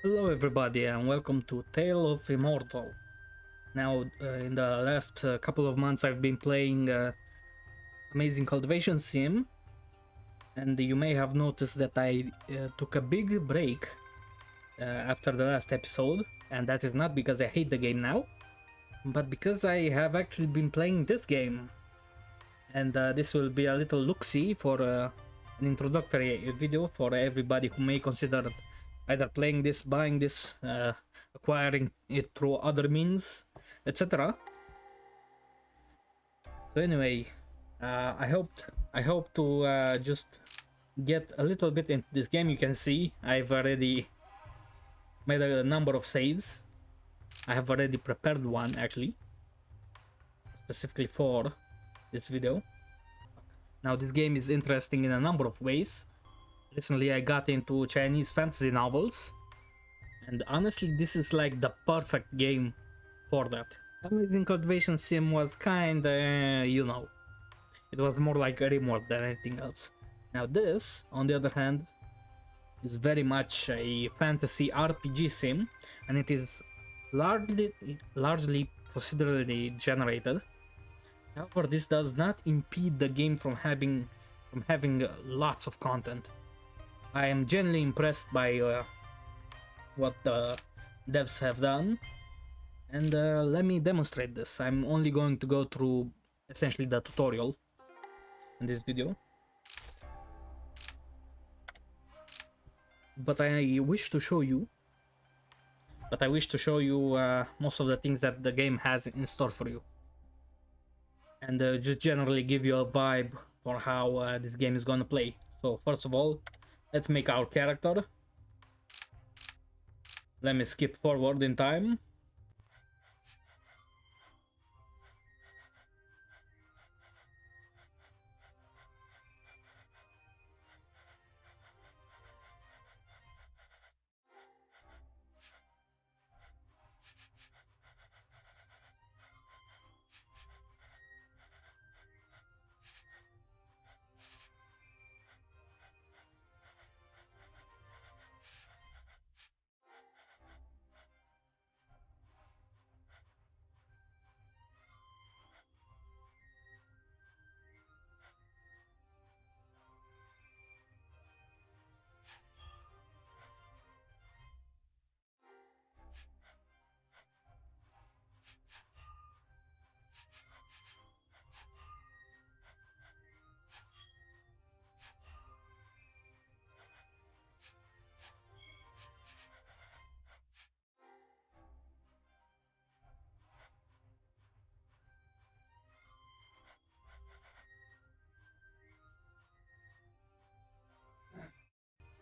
Hello everybody and welcome to Tale of Immortal. Now, in the last couple of months I've been playing Amazing Cultivation Sim, and you may have noticed that I took a big break after the last episode, and that is not because I hate the game now, but because I have actually been playing this game. And this will be a little look-see for an introductory video for everybody who may consider either playing this, buying this, acquiring it through other means, etc. So anyway, I hope to just get a little bit into this game. You can see I've already made a number of saves. I have already prepared one actually, specifically for this video. Now this game is interesting in a number of ways. Recently I got into Chinese fantasy novels, and honestly this is like the perfect game for that. Amazing Cultivation Sim was kinda, it was more like a remote than anything else. Now this, on the other hand, is very much a fantasy RPG sim, and it is largely procedurally generated. However, this does not impede the game from having lots of content. I am genuinely impressed by what the devs have done, and let me demonstrate this. I'm only going to go through essentially the tutorial in this video, but I wish to show you most of the things that the game has in store for you, and just generally give you a vibe for how this game is gonna play. So first of all, let's make our character. Let me skip forward in time.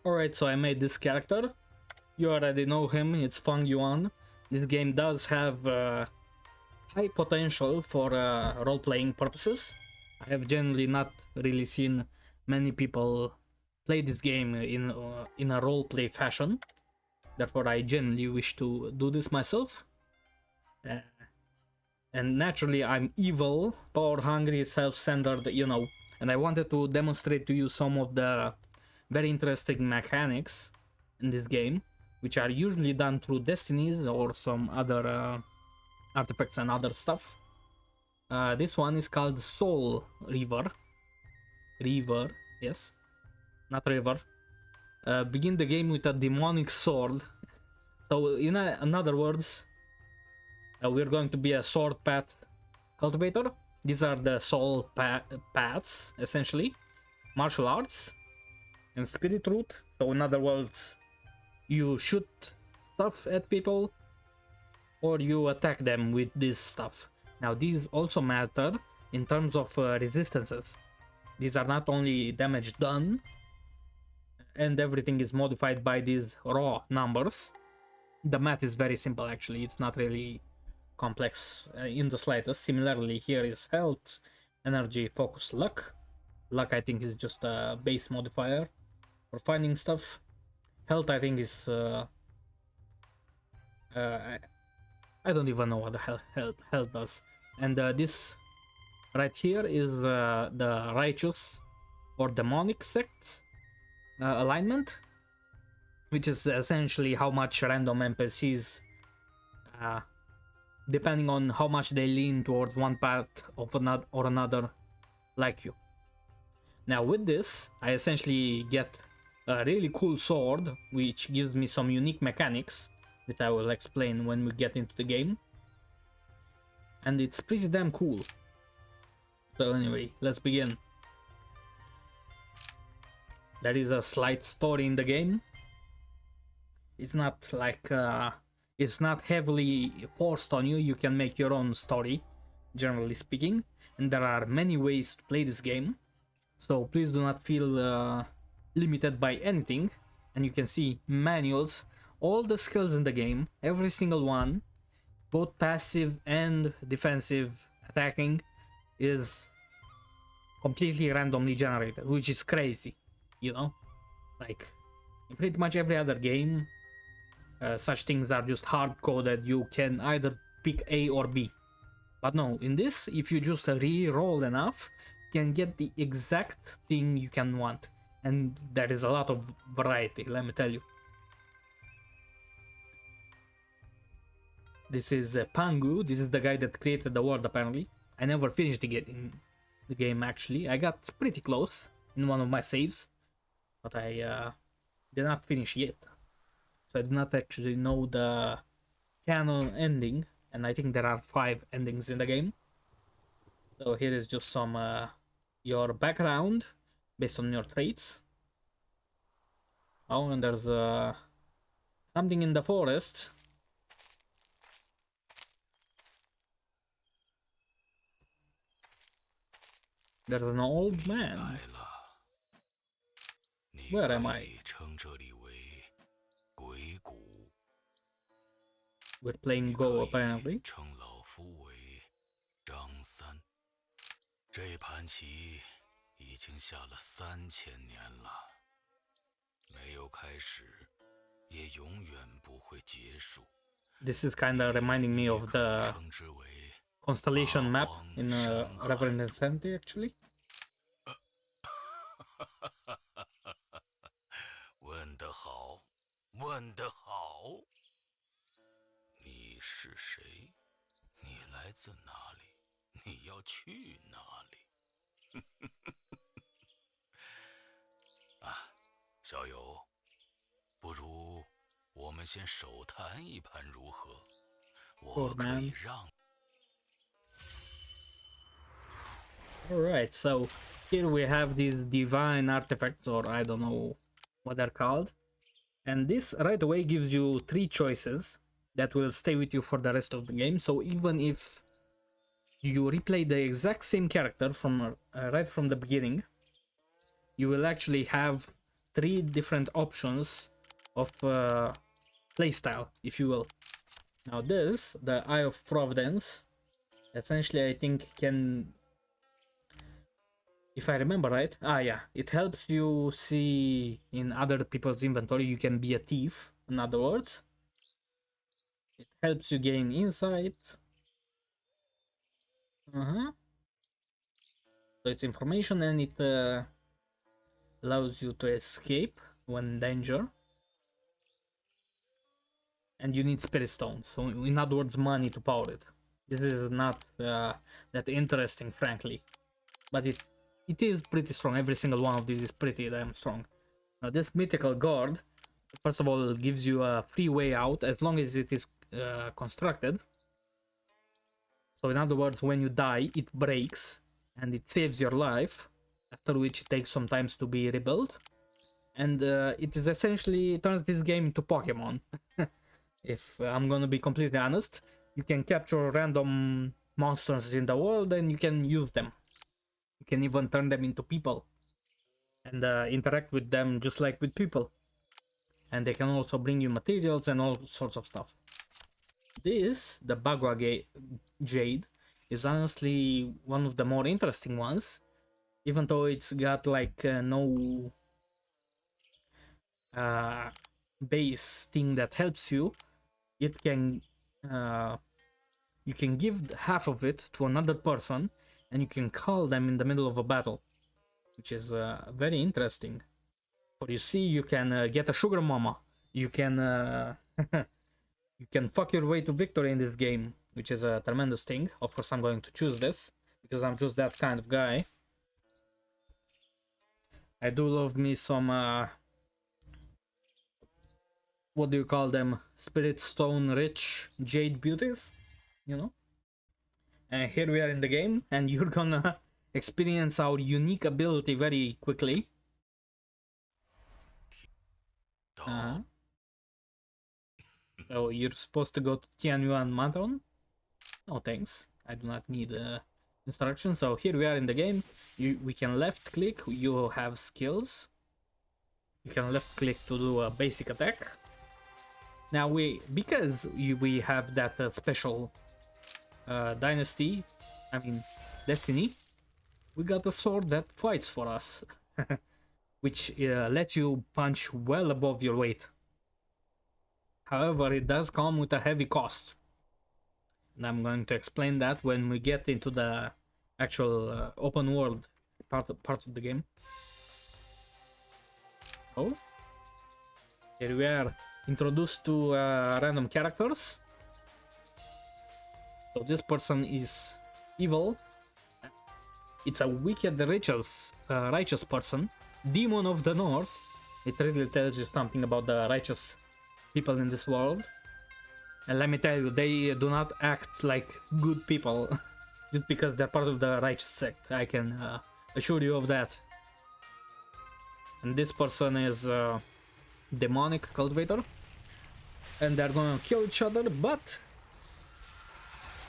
Alright, so I made this character. You already know him, it's Feng Yuan. This game does have high potential for role-playing purposes. I have generally not really seen many people play this game in a role-play fashion. Therefore, I genuinely wish to do this myself. Uh, and naturally, I'm evil, power-hungry, self-centered, and I wanted to demonstrate to you some of the very interesting mechanics in this game, which are usually done through destinies or some other artifacts and other stuff. This one is called Soul River. River, yes, not river. Begin the game with a demonic sword. So, in other words, we're going to be a sword path cultivator. These are the soul paths, essentially. Martial arts and spirit root. So, in other words, you shoot stuff at people or you attack them with this stuff. Now these also matter in terms of resistances. These are not only damage done, and everything is modified by these raw numbers. The math is very simple actually, it's not really complex in the slightest. Similarly, here is health, energy, focus, luck. Luck I think is just a base modifier for finding stuff. Health I think is I don't even know what the hell health does. And this right here is the righteous or demonic sects alignment, which is essentially how much random NPCs, depending on how much they lean towards one path of another or another, like you. Now with this, I essentially get a really cool sword, which gives me some unique mechanics that I will explain when we get into the game. And it's pretty damn cool. So anyway, let's begin. There is a slight story in the game. It's not like it's not heavily forced on you. You can make your own story, generally speaking, and there are many ways to play this game. So please do not feel limited by anything. And you can see manuals, all the skills in the game, every single one, both passive and defensive attacking, is completely randomly generated, which is crazy, you know? Like, in pretty much every other game, such things are just hard-coded. You can either pick A or B. But no, in this, if you just re-roll enough, you can get the exact thing you can want. And there is a lot of variety, let me tell you. This is Pangu. This is the guy that created the world, apparently. I never finished the game, actually. I got pretty close in one of my saves, but I did not finish yet. So I do not actually know the canon ending, and I think there are 5 endings in the game. So here is just some your background based on your traits. Oh, and there's something in the forest. There's an old man. Where am I? We're playing Go, apparently. 这盘棋已经下了3000年了，没有开始，也永远不会结束。This is kind of reminding me of the constellation map in Reverend Insanity, actually. 问得好，问得好。你是谁？你来自哪里？你要去哪里？啊，小友，不如我们先手谈一盘如何？我可以让。Alright, so here we have these divine artifacts, or I don't know what they're called. And this right away gives you 3 choices that will stay with you for the rest of the game. So even if you replay the exact same character from right from the beginning, you will actually have 3 different options of playstyle, if you will. Now this, the Eye of Providence, essentially I think can, if I remember right, yeah, it helps you see in other people's inventory. You can be a thief, in other words. It helps you gain insight. So it's information, and it allows you to escape when in danger. And you need spirit stones, so in other words, money to power it. This is not that interesting, frankly, but it is pretty strong. Every single one of these is pretty damn strong. Now this mythical guard, first of all, gives you a free way out as long as it is constructed. So in other words, when you die, it breaks and it saves your life, after which it takes some time to be rebuilt. And it is essentially turns this game into Pokemon. If I'm gonna be completely honest, you can capture random monsters in the world and you can use them. You can even turn them into people and interact with them just like with people. And they can also bring you materials and all sorts of stuff. This, the Bagua Jade, is honestly one of the more interesting ones, even though it's got like no base thing that helps you. It can you can give half of it to another person and you can call them in the middle of a battle, which is very interesting. For you see, you can get a sugar mama you can you can fuck your way to victory in this game, which is a tremendous thing. Of course, I'm going to choose this because I'm just that kind of guy. I do love me some what do you call them? Spirit stone rich jade beauties, you know? And here we are in the game, and you're gonna experience our unique ability very quickly. Uh-huh. So you're supposed to go to Tianyuan Mountain? No thanks, I do not need instructions. So here we are in the game. We can left click, you have skills. You can left click to do a basic attack. Now because we have that special dynasty, I mean destiny, we got a sword that fights for us, which lets you punch well above your weight. However, it does come with a heavy cost, and I'm going to explain that when we get into the actual open world part of the game. Oh, here we are introduced to random characters. So this person is evil. It's a wicked righteous person, demon of the north. It really tells you something about the righteous people in this world. And let me tell you, they do not act like good people just because they're part of the righteous sect. I can assure you of that. And this person is demonic cultivator, and they're gonna kill each other, but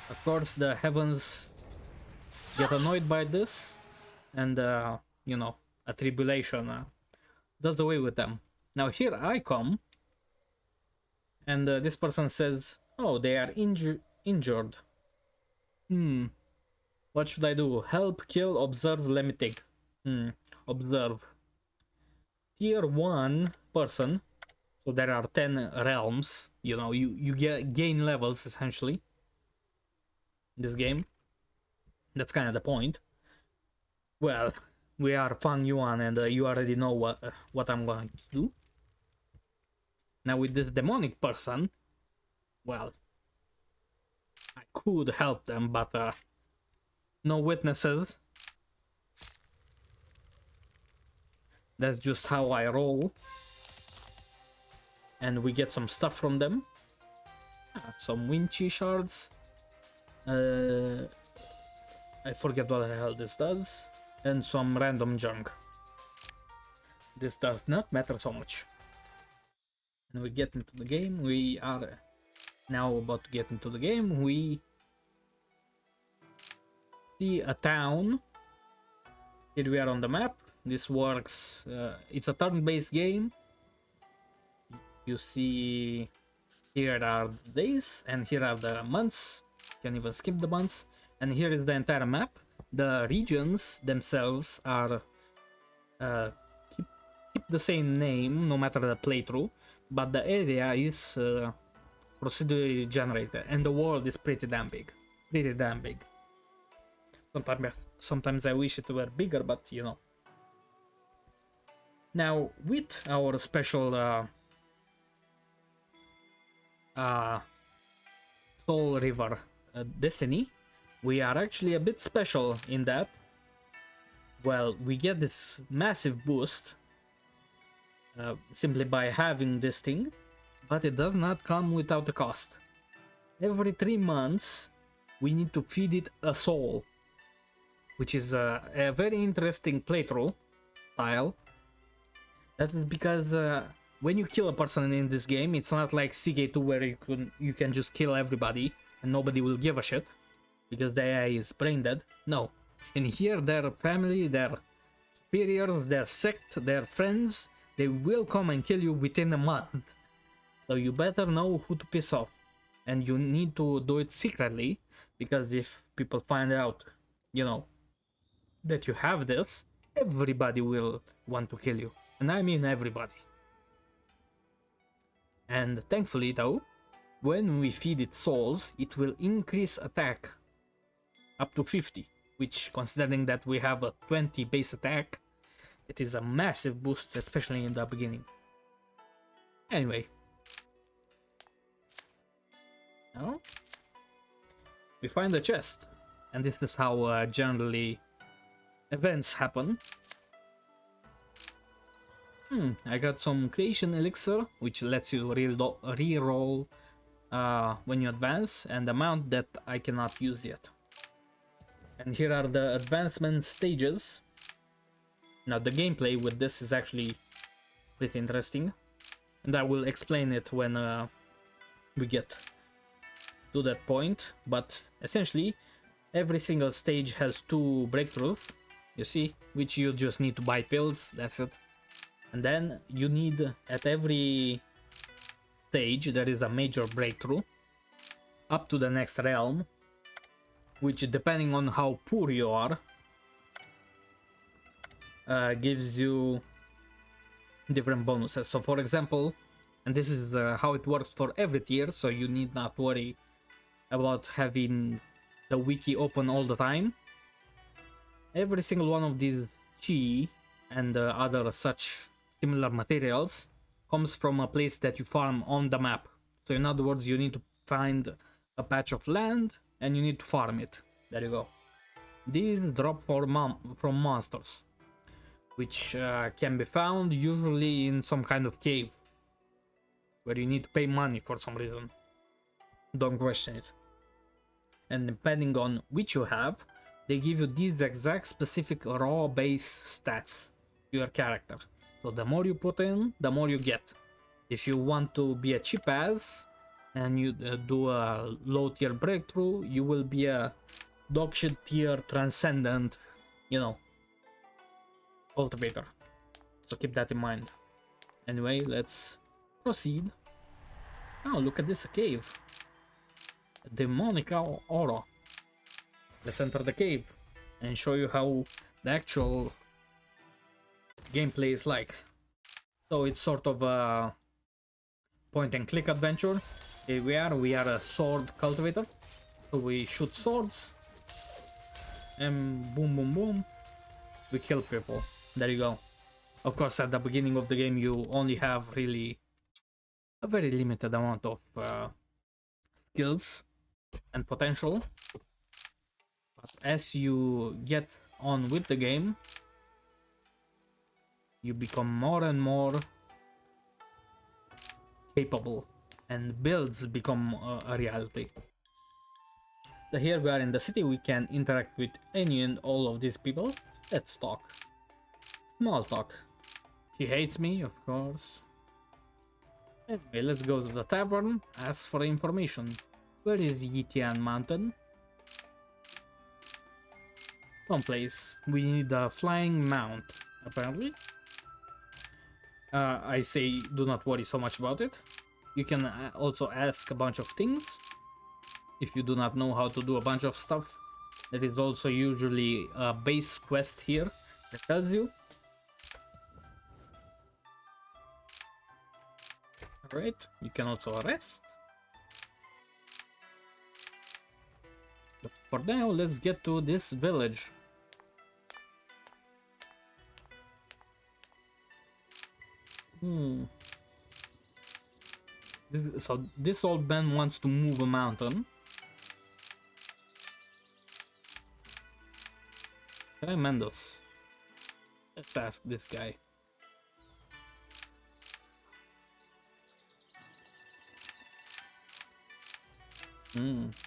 of course the heavens get annoyed by this, and you know, a tribulation does away with them. Now here I come, and this person says, oh, they are injured. What should I do? Help, kill, observe, let me take. Observe. Tier 1 person, so there are 10 realms, you know, you gain levels essentially in this game. That's kind of the point. Well, we are Fang Yuan, and you already know what I'm going to do. Now with this demonic person, well, I could help them, but no witnesses. That's just how I roll. And we get some stuff from them. Some Winchi shards. I forget what the hell this does. And some random junk. This does not matter so much. And we get into the game. We are now about to get into the game. We see a town. Here we are on the map. This works. It's a turn-based game. You see, here are the days, and here are the months. You can even skip the months. And here is the entire map. The regions themselves are keep the same name no matter the playthrough, but the area is procedurally generated, and the world is pretty damn big. Pretty damn big. Sometimes I wish it were bigger, but you know. Now with our special Soul River Destiny, we are actually a bit special in that, well, we get this massive boost simply by having this thing, but it does not come without a cost. Every 3 months we need to feed it a soul, which is a very interesting playthrough style. That is because when you kill a person in this game, it's not like CK2 where you can just kill everybody and nobody will give a shit because the AI is brain dead. No, in here their family, their superiors, their sect, their friends, they will come and kill you within a month. So you better know who to piss off, and you need to do it secretly, because if people find out, you know, that you have this, everybody will want to kill you, and I mean everybody. And thankfully though, when we feed it souls, it will increase attack up to 50, which, considering that we have a 20 base attack, it is a massive boost, especially in the beginning. Anyway, Oh, we find a chest, and this is how generally events happen. I got some creation elixir, which lets you re-roll when you advance, and the amount that I cannot use yet. And here are the advancement stages. Now the gameplay with this is actually pretty interesting, and I will explain it when we get to that point. But essentially, every single stage has 2 breakthroughs, you see, which you just need to buy pills, that's it. And then you need, at every stage, there is a major breakthrough up to the next realm, which, depending on how poor you are, gives you different bonuses. So for example, and this is how it works for every tier, so you need not worry about having the wiki open all the time. Every single one of these chi and other such similar materials comes from a place that you farm on the map. So in other words, you need to find a patch of land and you need to farm it. There you go. These drop from monsters, which can be found usually in some kind of cave where you need to pay money for some reason. Don't question it. And depending on which you have, they give you these exact specific raw base stats to your character. So the more you put in, the more you get. If you want to be a cheap ass and you do a low tier breakthrough, you will be a dogshit tier transcendent, you know, cultivator. So keep that in mind. Anyway, let's proceed. Oh, look at this, a cave. A demonic aura. Let's enter the cave and show you how the actual gameplay is like. So it's sort of a point and click adventure. Here we are a sword cultivator. So we shoot swords and boom boom boom, we kill people. There you go. Of course, at the beginning of the game you only have really a very limited amount of skills and potential, but as you get on with the game you become more and more capable and builds become a reality. So here we are in the city, we can interact with any and all of these people. Let's talk. Small talk. She hates me, of course. Anyway, let's go to the tavern, ask for information. Where is Yitian Mountain? Someplace. We need a flying mount, apparently. I say do not worry so much about it. You can also ask a bunch of things. If you do not know how to do a bunch of stuff, there is also usually a base quest here that tells you. Alright, you can also rest. But for now, let's get to this village. So this old man wants to move a mountain. Tremendous. Let's ask this guy.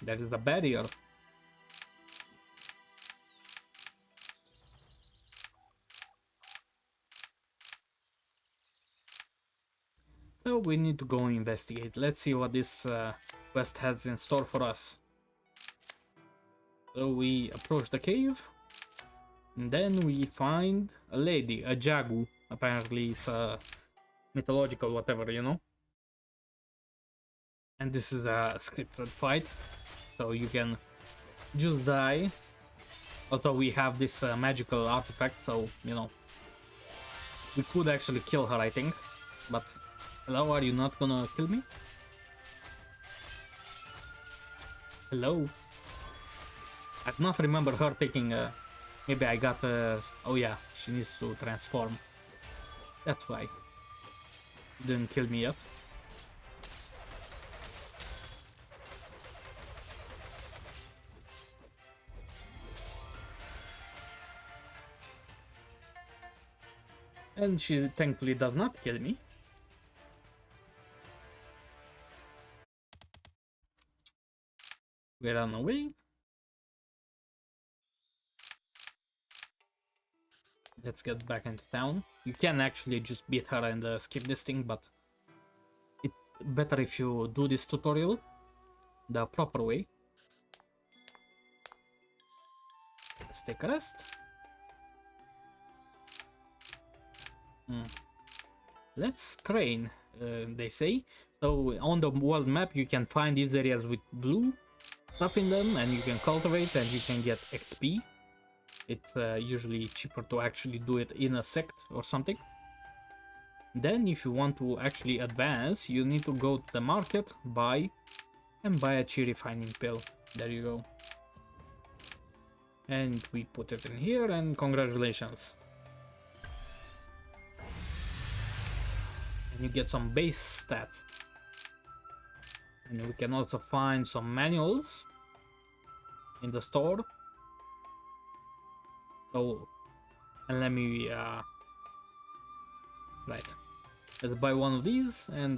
That is a barrier. So we need to go investigate. Let's see what this quest has in store for us. So we approach the cave. And then we find a lady, a jagu. Apparently it's a mythological whatever, you know. And this is a scripted fight. So you can just die. Although we have this magical artifact, so, you know. We could actually kill her, I think. But, hello, are you not gonna kill me? Hello? I do not remember her taking maybe I got oh yeah, she needs to transform. That's why. Didn't kill me yet. And she thankfully does not kill me. We run away. Let's get back into town. You can actually just beat her and skip this thing, but it's better if you do this tutorial the proper way. Let's take a rest. Let's train, they say. So on the world map you can find these areas with blue stuff in them, and you can cultivate and you can get XP. It's usually cheaper to actually do it in a sect or something. Then if you want to actually advance, you need to go to the market, buy a chi refining pill. There you go. And we put it in here, and congratulations. And you get some base stats. And we can also find some manuals in the store. So, and let me right, let's buy one of these and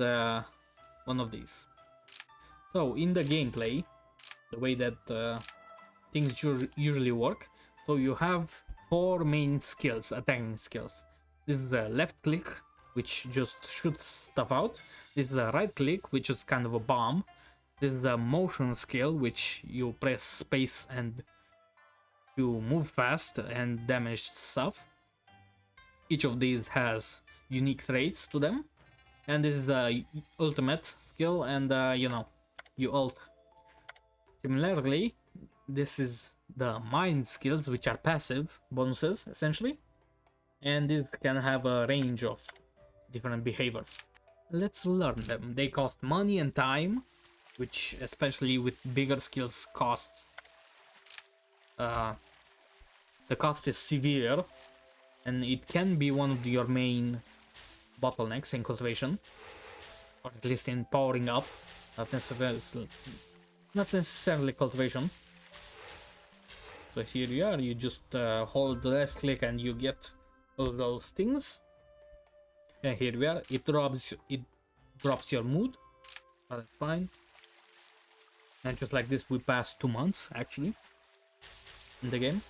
one of these. So in the gameplay, the way that things usually work, so you have 4 main skills, attacking skills. This is a left click, which just shoots stuff out. This is a right click, which is kind of a bomb. This is the motion skill, which you press space and you move fast and damage stuff. Each of these has unique traits to them. And this is the ultimate skill, and you know, you ult. Similarly, this is the mind skills, which are passive bonuses, essentially. And these can have a range of different behaviors. Let's learn them. They cost money and time, which especially with bigger skills costs. The cost is severe, and it can be one of your main bottlenecks in cultivation, or at least in powering up, not necessarily cultivation. So here you are, you just hold the left click and you get all those things. And here we are, it drops your mood, but that's fine. And just like this, we passed 2 months actually in the game.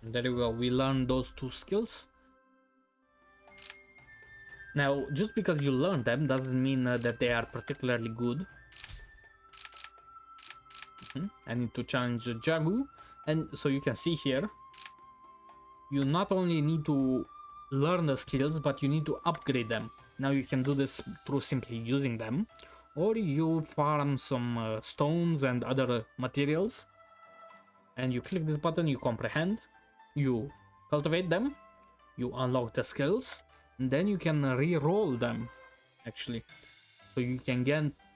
And there you go, we learned those 2 skills. Now, just because you learn them doesn't mean that they are particularly good. I need to challenge Jagu, and so you can see here, you not only need to learn the skills, but you need to upgrade them. Now you can do this through simply using them, or you farm some stones and other materials, and you click this button, you comprehend, you cultivate them, you unlock the skills, and then you can re-roll them actually, so you can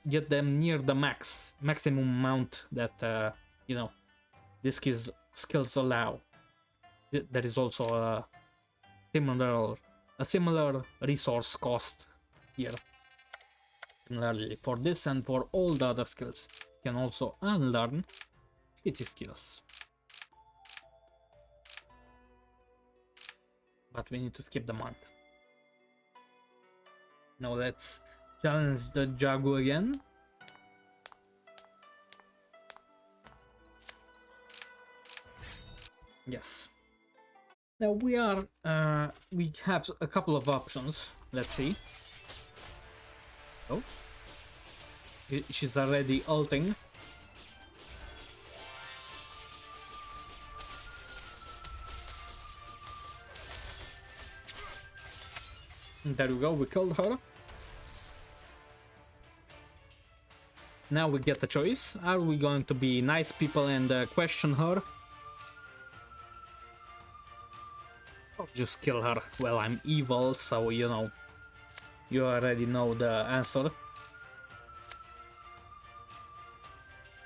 get them near the maximum amount that you know, these skills allow. There is also a similar resource cost here. Similarly for this and for all the other skills, you can also unlearn shitty skills. But we need to skip the month. Now let's challenge the Jagu again. Yes. Now we have a couple of options. Let's see. Oh, she's already ulting. There we go, we killed her. Now we get the choice. Are we going to be nice people and question her? Or just kill her? Well, I'm evil, so you know, you already know the answer.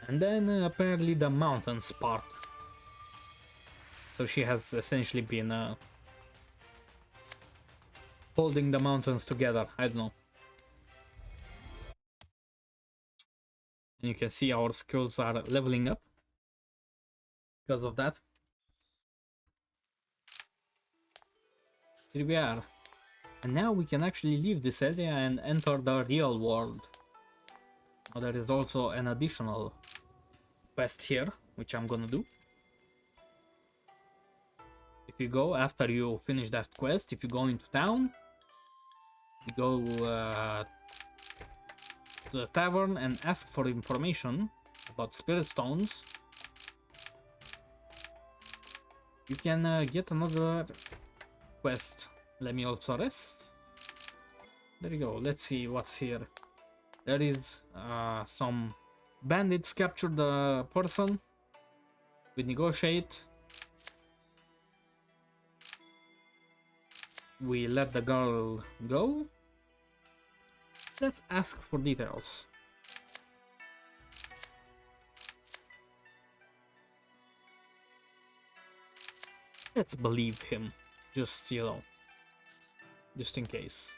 And then apparently the mountains part. So she has essentially been holding the mountains together. I don't know. You can see our skills are leveling up because of that. Here we are. And now we can actually leave this area and enter the real world. Now there is also an additional quest here, which I'm gonna do. If you go, after you finish that quest, if you go into town, you go to the tavern and ask for information about spirit stones, you can get another quest. Let me also rest. There you go. Let's see what's here. There is some bandits captured the person. We negotiate. We let the girl go. Let's ask for details. Let's believe him. Just, you know, just in case.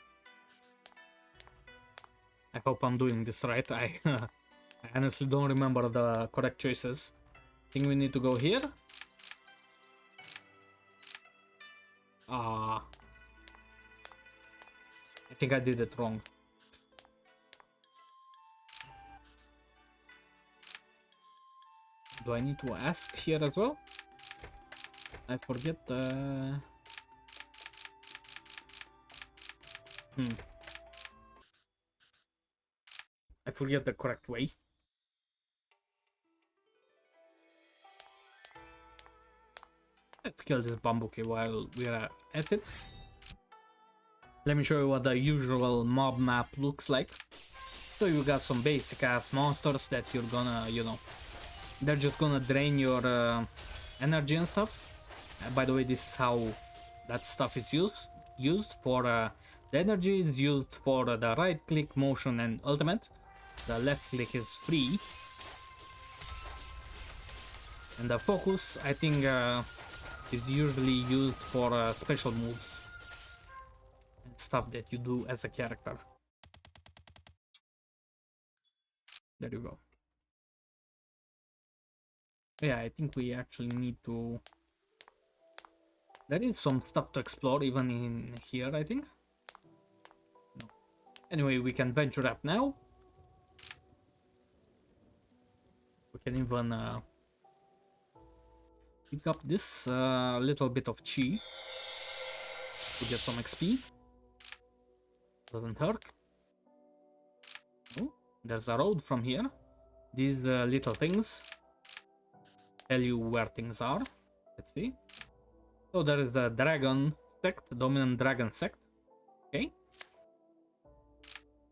I hope I'm doing this right. I honestly don't remember the correct choices. I think we need to go here. I think I did it wrong. Do I need to ask here as well? I forget the... I forget the correct way. Let's kill this bambuki while we are at it. Let me show you what the usual mob map looks like. So you got some basic ass monsters that you're gonna, you know, they're just gonna drain your energy and stuff. By the way, this is how that stuff is used for the energy is used for the right click motion and ultimate. The left click is free, and the focus, I think, is usually used for special moves and stuff that you do as a character. There you go. Yeah, I think we actually need to... There is some stuff to explore even in here, I think. No. Anyway, we can venture up now. We can even pick up this little bit of chi to get some XP. Doesn't hurt. Oh, there's a road from here. These little things tell you where things are. Let's see. So there is a dragon sect, dominant dragon sect. Okay.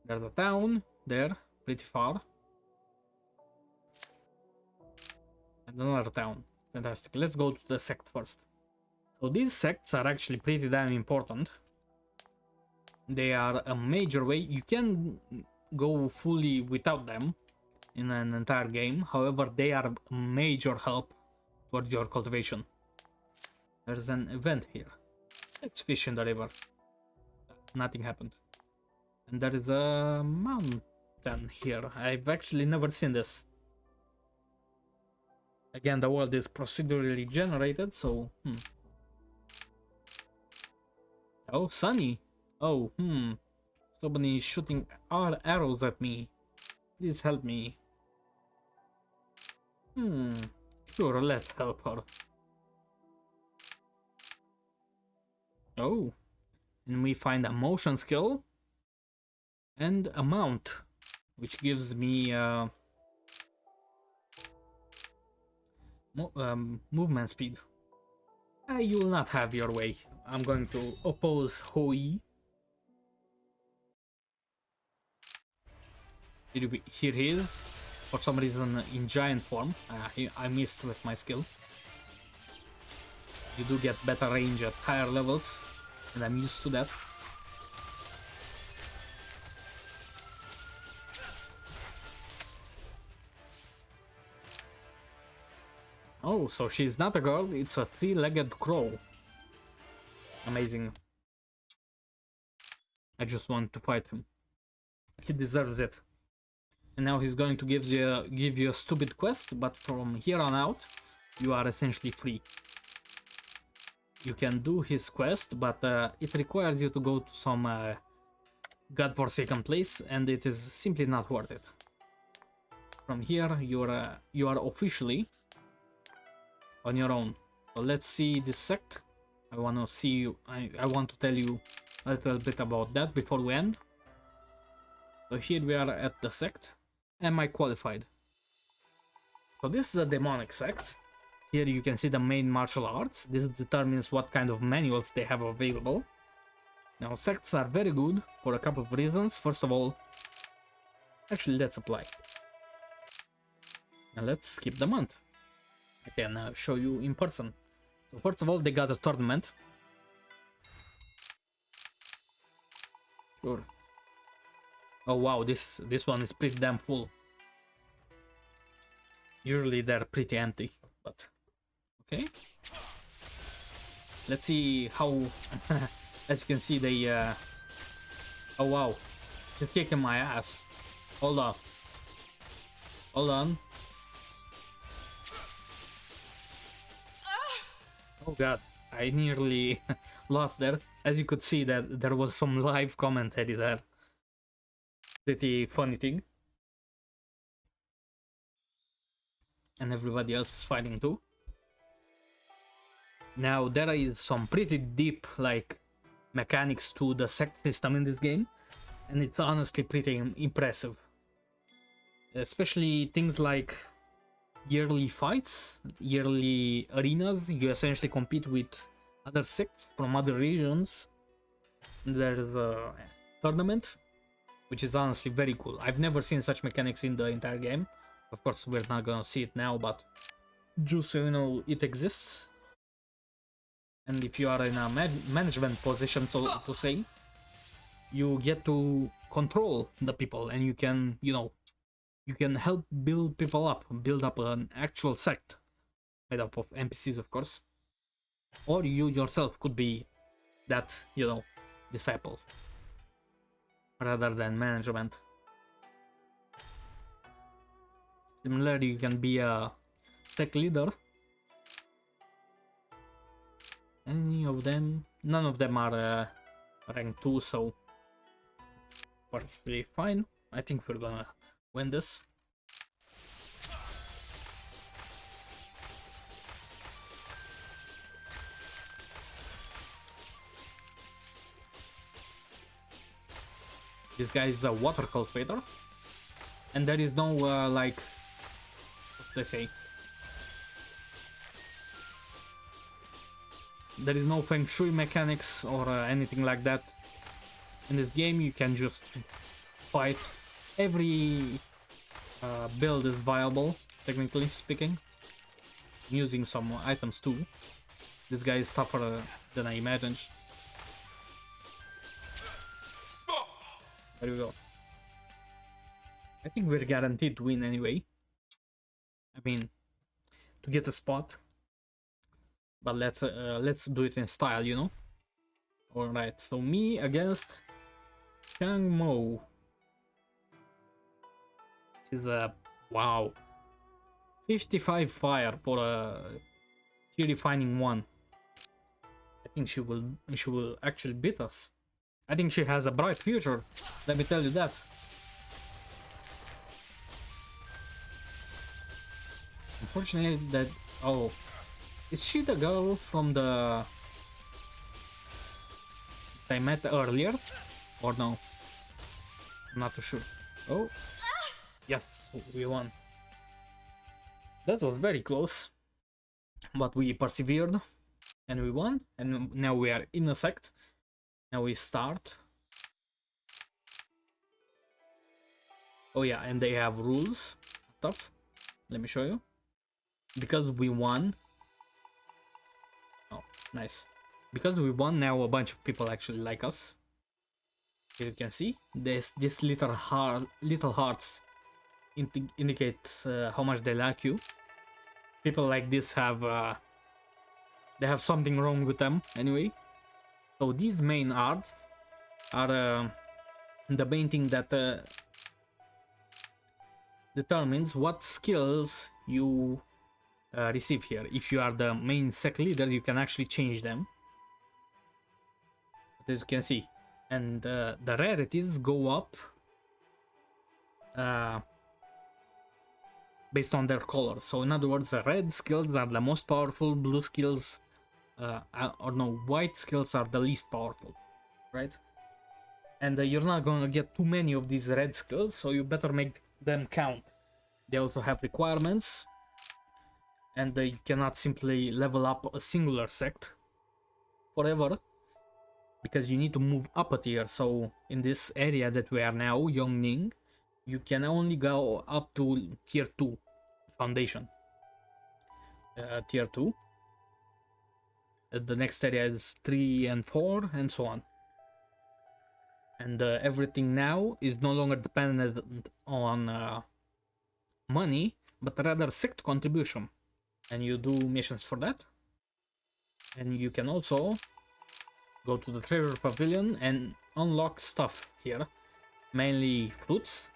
There's a town there, pretty far. And another town. Fantastic. Let's go to the sect first. So these sects are actually pretty damn important. They are a major way. You can go fully without them in an entire game. However, they are a major help towards your cultivation. There's an event here. Let's fish in the river. Nothing happened. And there is a mountain here. I've actually never seen this. Again, the world is procedurally generated, so... Oh, sunny. Oh, somebody is shooting arrows at me. Please help me. Sure, let's help her. Oh, and we find a motion skill and a mount, which gives me movement speed. You will not have your way. I'm going to oppose Hoi. Here he is. For some reason in giant form. I missed with my skill. You do get better range at higher levels, and I'm used to that. Oh, so she's not a girl, it's a three-legged crow. Amazing. I just want to fight him. He deserves it. and now he's going to give you a stupid quest, but from here on out you are essentially free. You can do his quest, but it requires you to go to some godforsaken place, and it is simply not worth it. From here you are officially on your own. So let's see this sect. I want to see you. I want to tell you a little bit about that before we end. So here we are at the sect. Am I qualified? So this is a demonic sect. Here you can see the main martial arts. This determines what kind of manuals they have available. Now sects are very good for a couple of reasons. First of all, actually let's apply. And let's skip the month. I can show you in person. So first of all, they got a tournament. Sure. Oh wow, this one is pretty damn full. Usually they're pretty empty, but okay. Let's see how. As you can see, they. Oh wow, they're kicking my ass. Hold on. Hold on. Oh god, I nearly lost there. As you could see, that there was some live commentary there. Pretty funny thing. And everybody else is fighting too. Now there is some pretty deep like mechanics to the sect system in this game, and it's honestly pretty impressive. Especially things like yearly fights, yearly arenas. You essentially compete with other sects from other regions. There's a tournament, which is honestly very cool. I've never seen such mechanics in the entire game. Of course, we're not gonna see it now, but just so you know, it exists. And if you are in a management position, so to say, you get to control the people, and you can, you know, you can help build people up, build up an actual sect made up of NPCs, of course. Or you yourself could be that, you know, disciple rather than management. Similarly, you can be a tech leader. Any of them? None of them are rank 2, so it's perfectly fine. I think we're gonna win this. This guy is a water cultivator, and there is no like, what do I say? There is no feng shui mechanics or anything like that. In this game, you can just fight. Every build is viable, technically speaking. I'm using some items too. This guy is tougher than I imagined. There we go. I think we're guaranteed to win anyway. I mean, to get a spot. But let's do it in style, you know. All right. So me against Chang Mo. She's a wow. 55 fire for a key refining 1. I think she will actually beat us. I think she has a bright future. Let me tell you that. Unfortunately, that oh, is she the girl from the I met earlier, or no? I'm not too sure. Oh, yes, we won. That was very close, but we persevered and we won. And now we are in a sect. Now we start. Oh yeah, and they have rules stuff. Let me show you. Because we won. Oh, nice. Because we won, now a bunch of people actually like us. Here you can see this little hearts indicates how much they like you. People like this have they have something wrong with them anyway. So these main arts are the main thing that determines what skills you receive here. If you are the main sect leader, you can actually change them, as you can see, and the rarities go up based on their color. So in other words, the red skills are the most powerful, blue skills or no, white skills are the least powerful, right? And you're not gonna get too many of these red skills, so you better make them count. They also have requirements, and you cannot simply level up a singular sect forever, because you need to move up a tier. So in this area that we are now, Yongning, you can only go up to tier 2 foundation. Tier 2. The next area is 3 and 4 and so on. And everything now is no longer dependent on money, but rather sect contribution. And you do missions for that. And you can also go to the treasure pavilion and unlock stuff here. Mainly fruits,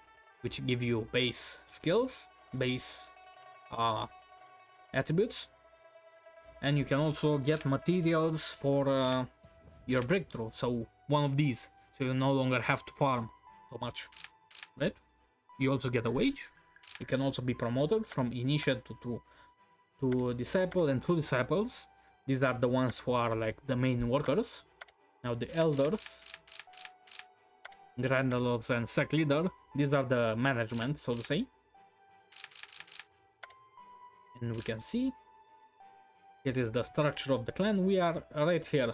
which give you base skills, base attributes. And you can also get materials for your breakthrough. So one of these. So you no longer have to farm so much, right? You also get a wage. You can also be promoted from initiate to disciple and true disciples. These are the ones who are like the main workers. Now the elders, grand lords and sect leader, these are the management, so to say. And we can see it is the structure of the clan. We are right here.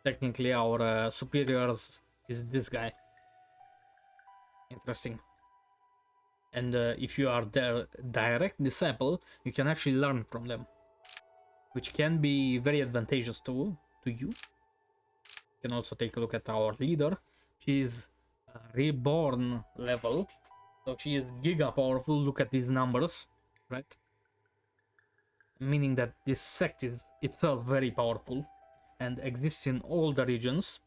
Technically our superiors is this guy. Interesting. And if you are their direct disciple, you can actually learn from them, which can be very advantageous to you. You can also take a look at our leader. She is reborn level, so she is giga powerful. Look at these numbers, right? Meaning that this sect is itself very powerful and exists in all the regions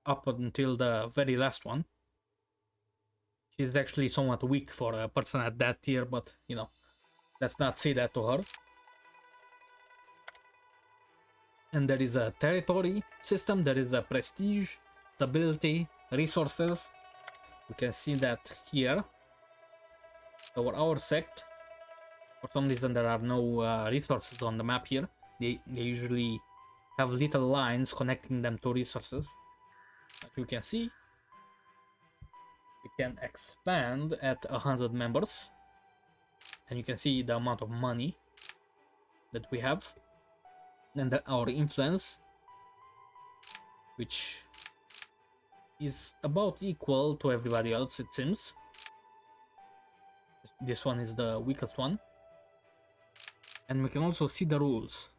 up until the very last one. She's actually somewhat weak for a person at that tier, but you know, let's not say that to her. And there is a territory system, there is a prestige, stability, resources. You can see that here. For our sect, for some reason there are no resources on the map here. They usually have little lines connecting them to resources. But you can see, we can expand at 100 members. And you can see the amount of money that we have. And our influence, which is about equal to everybody else, it seems. This one is the weakest one. And we can also see the rules.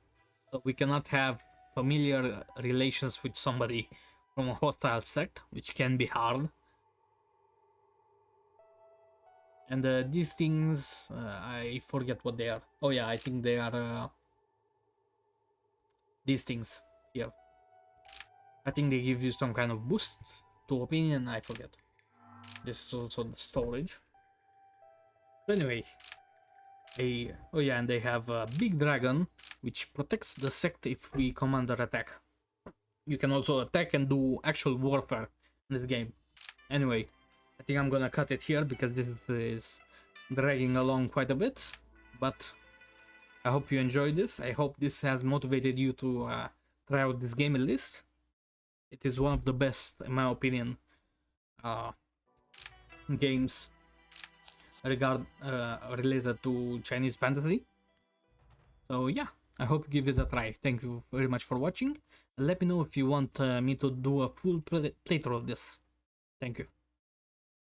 So we cannot have familiar relations with somebody from a hostile sect, which can be hard. And these things, I forget what they are. Oh yeah, I think they are these things here. I think they give you some kind of boost to opinion, I forget. This is also the storage. So anyway, oh yeah, and they have a big dragon, which protects the sect if we command their attack. You can also attack and do actual warfare in this game. Anyway, I think I'm gonna cut it here because this is dragging along quite a bit. But I hope you enjoyed this. I hope this has motivated you to try out this game at least. It is one of the best, in my opinion, games related to Chinese fantasy. So yeah, I hope you give it a try. Thank you very much for watching. Let me know if you want me to do a full playthrough of this. Thank you.